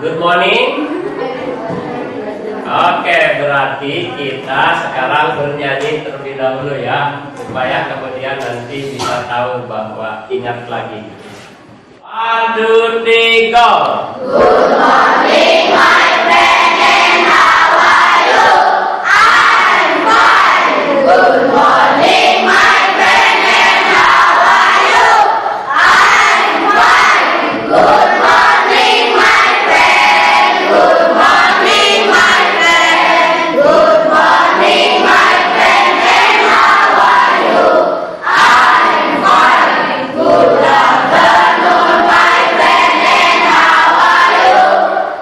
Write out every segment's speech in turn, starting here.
Good morning. Oke, berarti kita sekarang bernyanyi terlebih dahulu ya, supaya kemudian nanti bisa tahu bahwa ingat lagi. 1, 2, 3, go. Good morning, my friend, and how are you? I'm fine. Good morning, my friend, and how are you? I'm fine. Good morning, my friend. Good morning, my friend. Good morning, my friend, and how are you? I'm fine. Good afternoon, my friend, and how are you?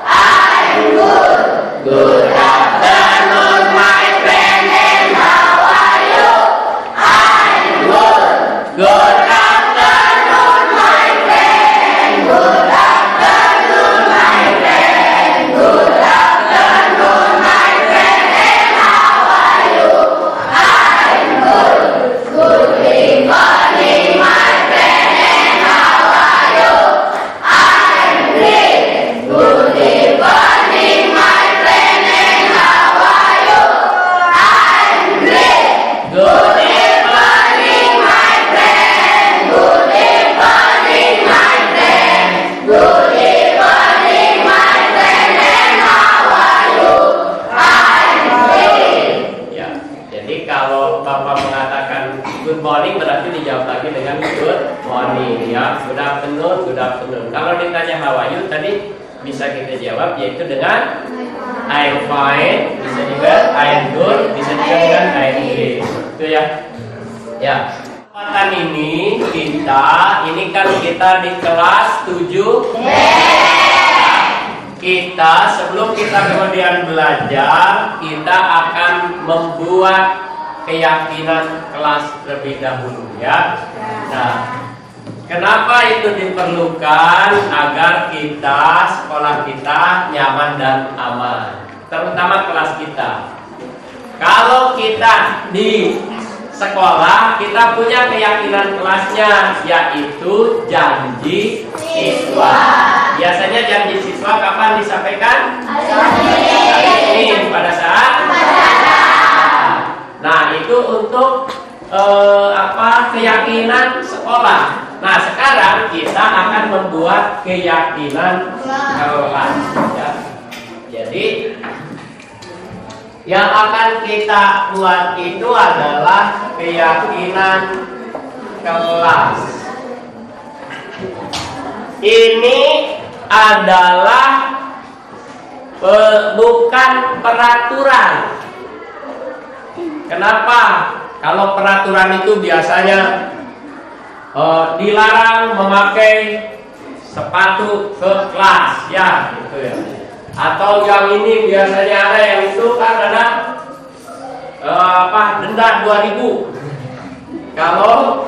I'm good. Good afternoon, my friend, and how are you? I'm good. Good afternoon, my friend. Good afternoon, my friend. Good afternoon, my friend, and how are you? I'm good. Good morning, my friend, and how are you? I'm great. Good morning, my friend, and how are you? I'm great. Good morning, my friend. Good morning, my friend. Good morning, my friend, and how are you? I'm great. Ya, jadi kalau Bapak mengatakan good morning berarti dijawab lagi dengan good morning ya. Good afternoon, good afternoon. Kalau ditanya how are you tadi bisa kita jawab yaitu dengan I'm fine, bisa juga I'm good, bisa juga dengan I'm great. Itu ya. Ya. Kesempatan ini kan kita di kelas 7. Kita sebelum kita kemudian belajar, kita akan membuat keyakinan kelas terlebih dahulu ya. Nah, kenapa itu diperlukan? Agar kita, sekolah kita nyaman dan aman, terutama kelas kita. Kalau kita di sekolah, kita punya keyakinan kelasnya, yaitu janji siswa. Biasanya janji siswa kapan disampaikan? Hari ini pada saat. Nah, itu untuk keyakinan sekolah. Nah, sekarang kita akan membuat keyakinan kelas. Ya. Jadi yang akan kita buat itu adalah keyakinan kelas. Ini adalah bukan peraturan. Kenapa? Kalau peraturan itu biasanya dilarang memakai sepatu ke kelas, ya, gitu ya. Atau yang ini biasanya ada yang itu kan ada denda 2.000 kalau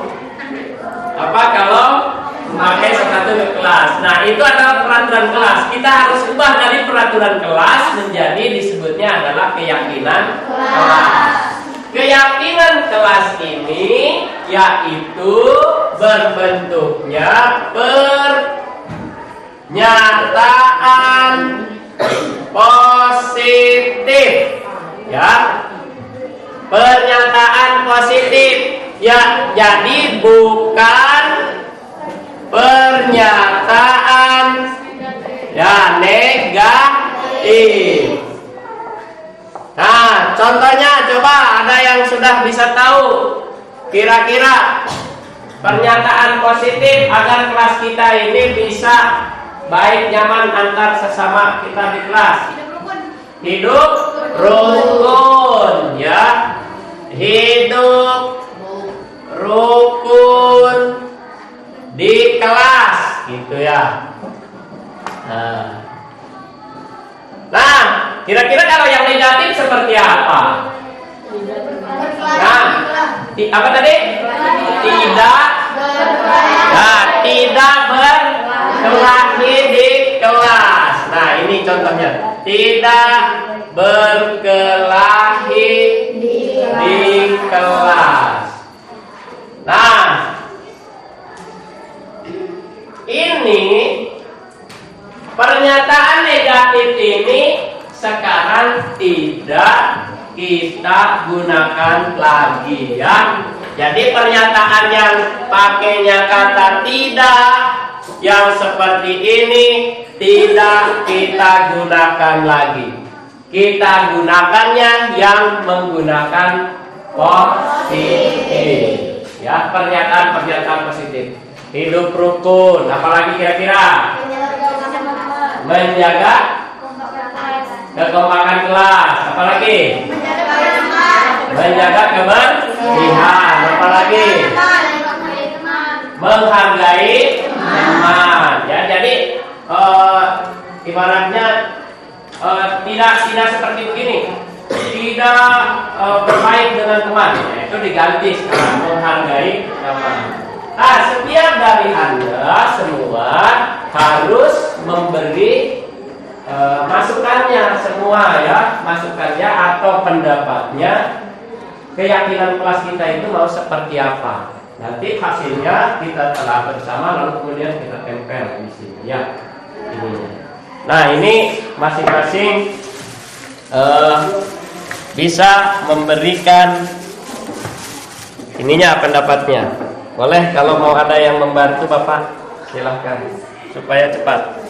memakai sepatu ke kelas. Nah, itu adalah peraturan kelas. Kita harus ubah dari peraturan kelas menjadi disebutnya adalah keyakinan kelas. Keyakinan kelas ini yaitu berbentuknya pernyataan positif, ya, pernyataan positif, ya. Jadi bukan pernyataan ya negatif. Nah, contohnya coba ada yang sudah bisa tahu kira-kira pernyataan positif agar kelas kita ini bisa baik nyaman antar sesama kita di kelas. Hidup rukun, ya. Hidup rukun di kelas, gitu ya. Nah, kira-kira kalau yang negatif seperti apa? Nah, apa tadi? Tidak berkelahi di kelas. Nah, ini contohnya. Tidak berkelahi di kelas. Nah, ini pernyataan negatif relatif ini sekarang tidak kita gunakan lagi ya. Jadi pernyataan yang pakainya kata tidak yang seperti ini tidak kita gunakan lagi. Kita gunakannya yang menggunakan positif. Ya, pernyataan positif. Hidup rukun, apalagi kira-kira? Menjaga kekompakan kelas, apalagi? Menjaga kebersihan, apalagi? Menghargai teman. Ya, jadi ibaratnya tidak seperti begini. Tidak bermain dengan teman, itu diganti sekarang menghargai teman. Nah, setiap dari Anda semua harus memberi masukannya semua ya, masukannya atau pendapatnya. Keyakinan kelas kita itu mau seperti apa? Nanti hasilnya kita telah bersama lalu kemudian kita tempel di sini ya. Ini. Nah, ini masing-masing bisa memberikan ininya pendapatnya. Boleh kalau mau ada yang membantu Bapak silahkan supaya cepat.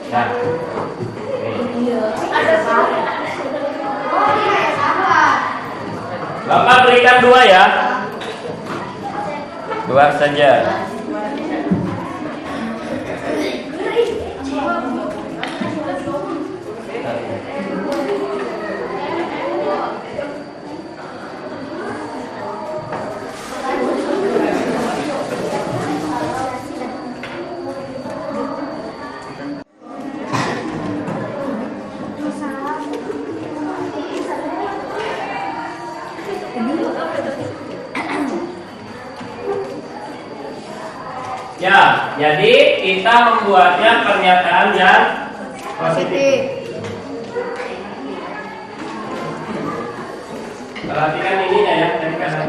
Nah. Bapak berikan 2 ya. 2 saja. Ya, jadi kita membuatnya pernyataan yang positif. Perhatikan ini ya, dari kanan.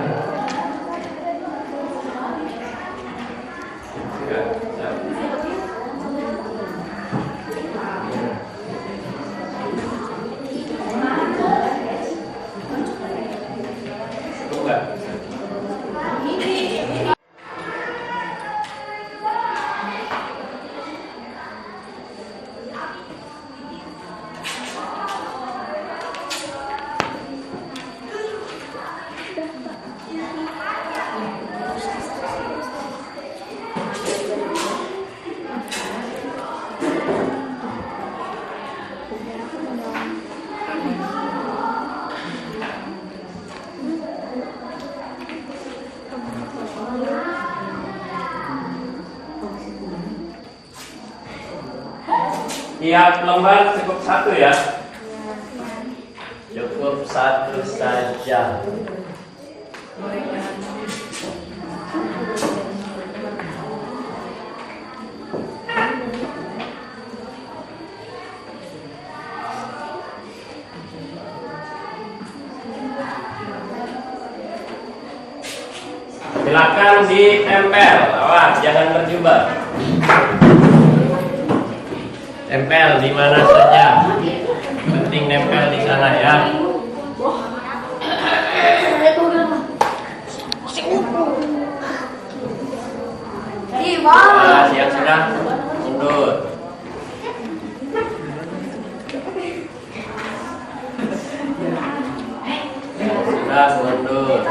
Tiap lembar cukup 1 ya. Cukup 1 saja. Silakan ditempel, awas jangan berjubah. Tempel di mana saja. Penting nempel di sana ya. Nah, siap sudah. Mundur. Sudah mundur.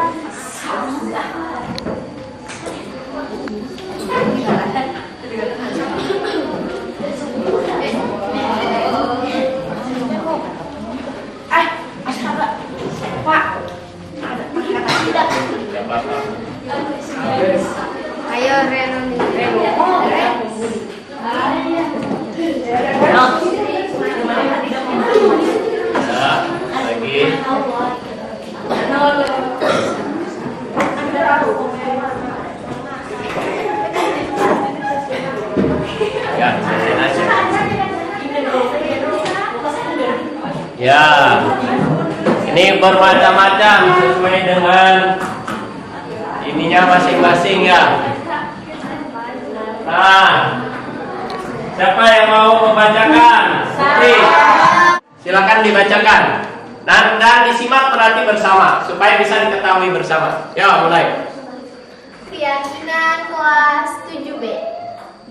Ayo Reno. Ya, lagi. Ya, selesai aja. Ya, ini bermacam-macam sesuai dengan ininya masing-masing ya. Nah, Siapa yang mau membacakan? Putri. Silakan dibacakan. Dan disimak berarti bersama supaya bisa diketahui bersama. Ya, mulai. Keyakinan kelas 7B.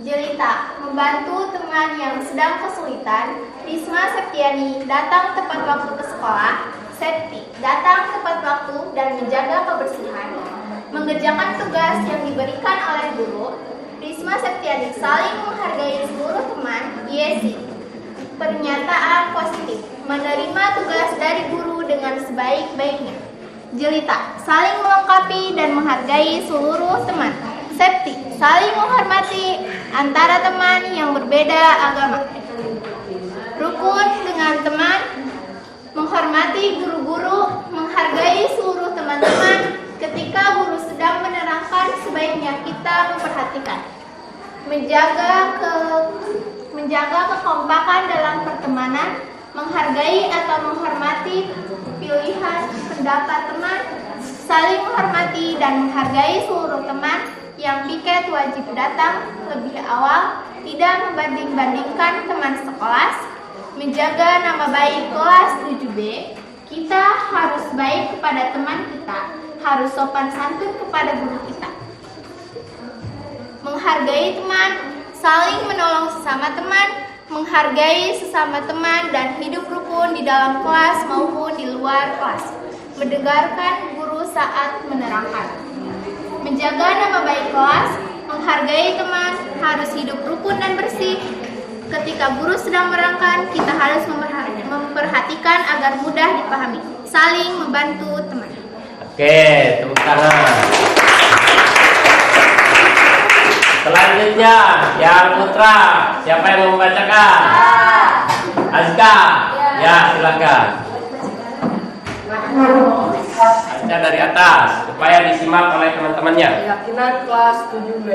Jelita, membantu teman yang sedang kesulitan. Risma Septiani, datang tepat waktu ke sekolah. Septi, datang tepat waktu dan menjaga kebersihan. Mengerjakan tugas yang diberikan oleh guru. Risma Septiani, saling menghargai seluruh teman. Yesi, pernyataan positif, menerima tugas dari guru dengan sebaik-baiknya. Jelita, saling melengkapi dan menghargai seluruh teman. Septi, saling menghormati antara teman yang berbeda agama. Rukun dengan teman, menghormati guru-guru, menghargai seluruh teman-teman. Ketika guru sedang menerangkan, sebaiknya kita memperhatikan. Menjaga kekompakan dalam pertemanan, menghargai atau menghormati pilihan pendapat teman, saling menghormati dan menghargai seluruh teman. Yang piket wajib datang lebih awal, tidak membanding-bandingkan teman sekelas, menjaga nama baik kelas 7B. Kita harus baik kepada teman kita, harus sopan santun kepada guru kita. Menghargai teman, saling menolong sesama teman, menghargai sesama teman dan hidup rukun di dalam kelas maupun di luar kelas. Mendengarkan guru saat menerangkan. Menjaga nama baik kelas, menghargai teman, harus hidup rukun dan bersih. Ketika guru sedang menerangkan, kita harus memperhatikan agar mudah dipahami. Saling membantu teman. Oke, tepuk tangan. Selanjutnya, yang putra, siapa yang mau membacakan? Azka. Ya, silakan. Baca dari atas supaya disimak oleh teman-temannya. Keyakinan kelas 7B.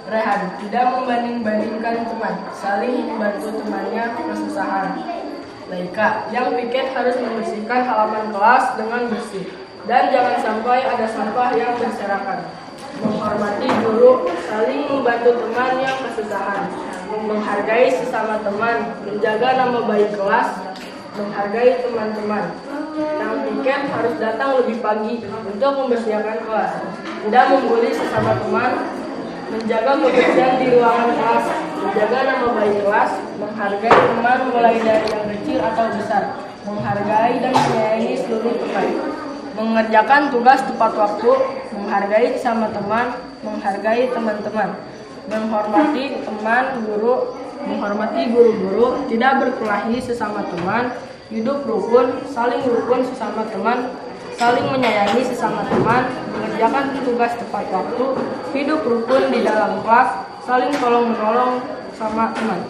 Rehan, tidak membanding-bandingkan teman, saling membantu temannya kesusahan. Laika, yang piket harus membersihkan halaman kelas dengan bersih dan jangan sampai ada sampah yang berserakan. Menghormati guru, saling membantu teman yang kesusahan. Menghargai sesama teman, menjaga nama baik kelas, menghargai teman-teman. Yang piket harus datang lebih pagi untuk membersihkan kelas, tidak membuli sesama teman, menjaga kebersihan di ruangan kelas, menjaga nama baik kelas, menghargai teman mulai dari yang kecil atau besar, menghargai dan menyayangi seluruh teman, mengerjakan tugas tepat waktu, menghargai sesama teman, menghargai teman-teman, menghormati teman, guru, menghormati guru-guru, tidak berkelahi sesama teman, hidup rukun sesama teman, saling menyayangi sesama teman, mengerjakan tugas tepat waktu, hidup rukun di dalam kelas, saling tolong-menolong sama teman,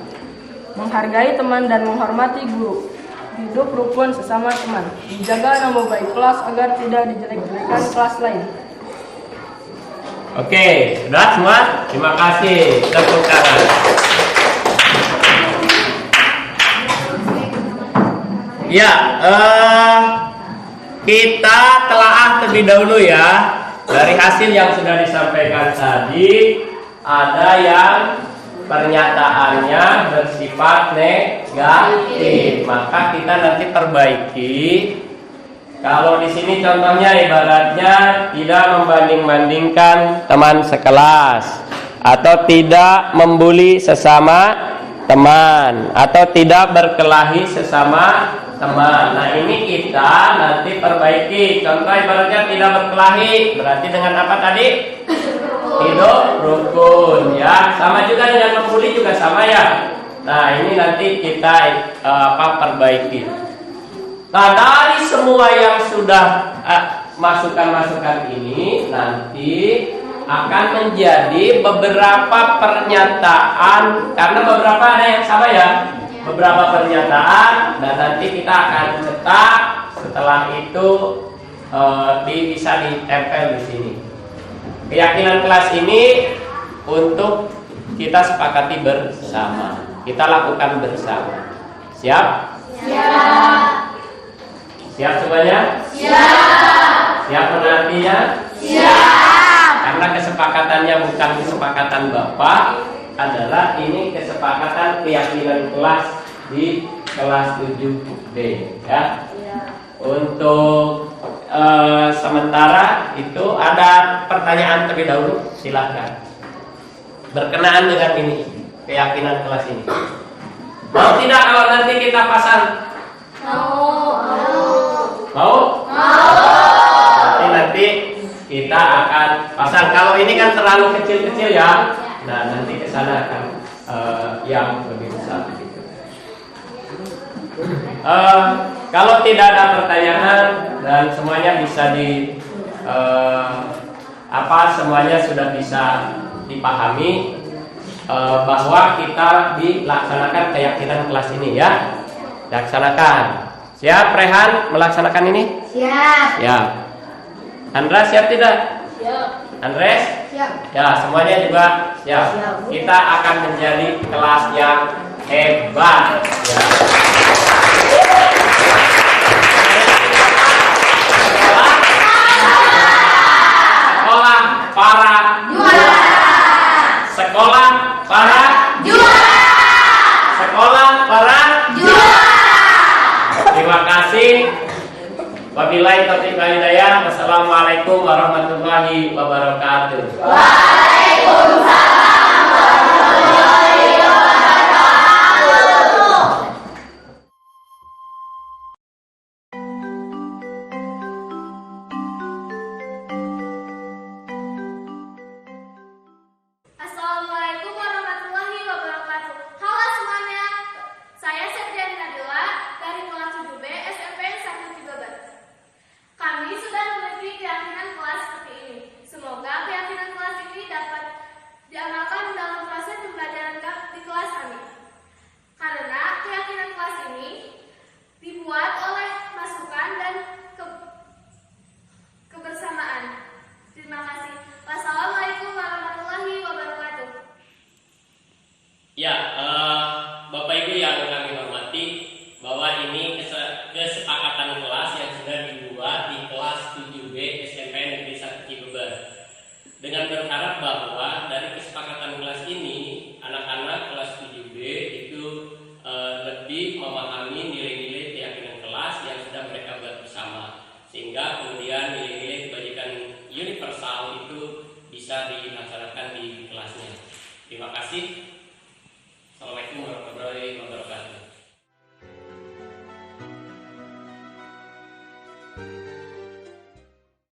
menghargai teman dan menghormati guru, hidup rukun sesama teman, menjaga nama baik kelas agar tidak dijelek-jelekan kelas lain. Oke, sudah semua? Terima kasih. Tepuk tangan. Ya, kita telaah terlebih dahulu ya. Dari hasil yang sudah disampaikan tadi, ada yang pernyataannya bersifat negatif. Maka kita nanti perbaiki. Kalau di sini contohnya ibaratnya tidak membanding-bandingkan teman sekelas, atau tidak membuli sesama teman, atau tidak berkelahi sesama teman. Nah, ini kita nanti perbaiki. Contoh ibaratnya tidak berkelahi, berarti dengan apa tadi? Hidup rukun ya. Sama juga dengan membuli juga sama ya. Nah, ini nanti kita perbaiki. Nah, dari semua yang sudah masukan-masukan ini nanti akan menjadi beberapa pernyataan, karena beberapa ada yang sama ya. Beberapa pernyataan dan nanti kita akan cetak. Setelah itu bisa ditempel di sini. Keyakinan kelas ini untuk kita sepakati bersama. Kita lakukan bersama. Siap? Siap. Siap semuanya? Siap. Siap menantinya? Siap. Karena kesepakatannya bukan kesepakatan Bapak, adalah ini kesepakatan keyakinan kelas di kelas 7B ya. Untuk sementara itu ada pertanyaan terlebih dahulu, silahkan. Berkenaan dengan ini, keyakinan kelas ini. Mau tidak kalau nanti kita pasang? Mau? Nanti kita akan pasang. Kalau ini kan terlalu kecil-kecil ya. Nah, nanti ke sana akan yang lebih besar gitu. Kalau tidak ada pertanyaan dan semuanya bisa semuanya sudah bisa dipahami bahwa kita dilaksanakan keyakinan kelas ini ya. Laksanakan. Siap Rehan melaksanakan ini? Siap. Ya. Andra siap tidak? Siap. Andres? Siap. Ya, semuanya juga siap. Kita akan menjadi kelas yang hebat. Ya. Sekolah para juara. Sekolah para juara. Sekolah para juara. Terima kasih. Wabillahi taufiq wal hidayah. Wassalamualaikum warahmatullahi wabarakatuh. Waalaikumsalam warahmatullahi wabarakatuh. Assalamualaikum warahmatullahi wabarakatuh. Halo semuanya, saya Septian Nadila dari kelas 7B SMP 1 Cibeber. Kami sudah memiliki keyakinan kelas seperti ini. Semoga keyakinan kelas ini dapat diamalkan dalam proses pembelajaran di kelas kami. Karena keyakinan kelas ini dibuat oleh masukan dan kebersamaan. Terima kasih. Wassalamualaikum warahmatullahi wabarakatuh. Ya, Bapak Ibu yang kami hormati, bahwa ini kesepakatan kelas yang sudah dibuat di kelas 7B SMP Negeri 1 Cibeber. Dengan berharap bahwa dari kesepakatan kelas ini, anak-anak kelas 7B itu lebih memahami nilai-nilai keyakinan kelas yang sudah mereka buat bersama, sehingga kemudian nilai-nilai kebajikan universal itu bisa dilaksanakan di kelasnya. Terima kasih.